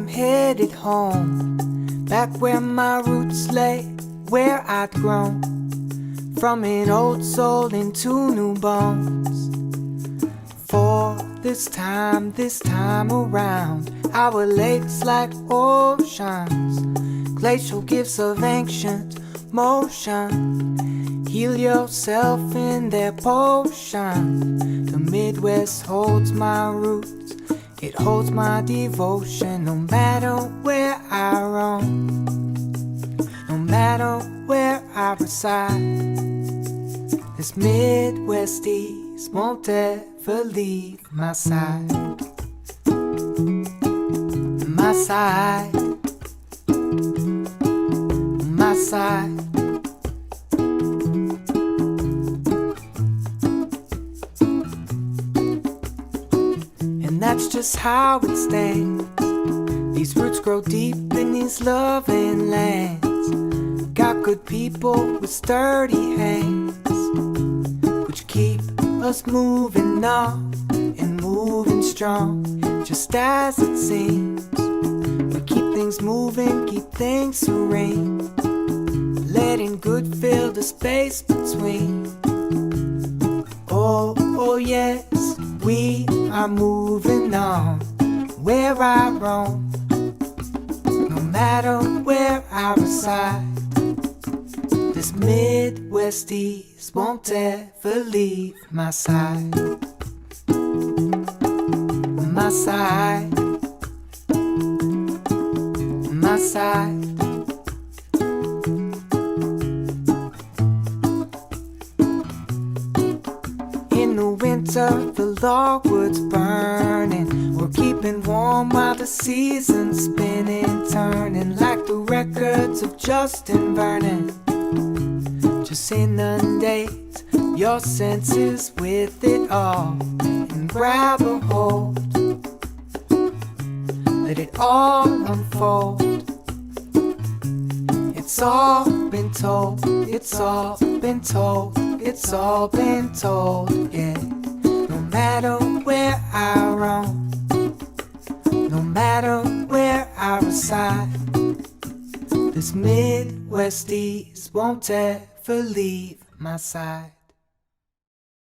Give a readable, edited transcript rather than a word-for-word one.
I'm headed home, back where my roots lay, where I'd grown, from an old soul into new bones. For this time around, our lakes like oceans, glacial gifts of ancient motion. Heal yourself in their potion. The Midwest holds my roots, it holds my devotion. No matter where I roam, no matter where I reside, this Midwesties won't ever leave my side. My side, my side. And that's just how it stands. These roots grow deep in these loving lands. Got good people with sturdy hands, which keep us moving on and moving strong. Just as it seems, we keep things moving, keep things serene, letting good fill the space between. Oh yes, we are moving on where I roam, no matter where I reside. This Midwesties won't ever leave my side. My side, my side. In the winter, the logwood's burning. We're keeping warm while the season's spinning, turning like the records of Justin Vernon. Just inundate your senses with it all and grab a hold. Let it all unfold. It's all been told, it's all been told, it's all been told, yeah. No matter where I roam, no matter where I reside, this Midwesties won't ever leave my side.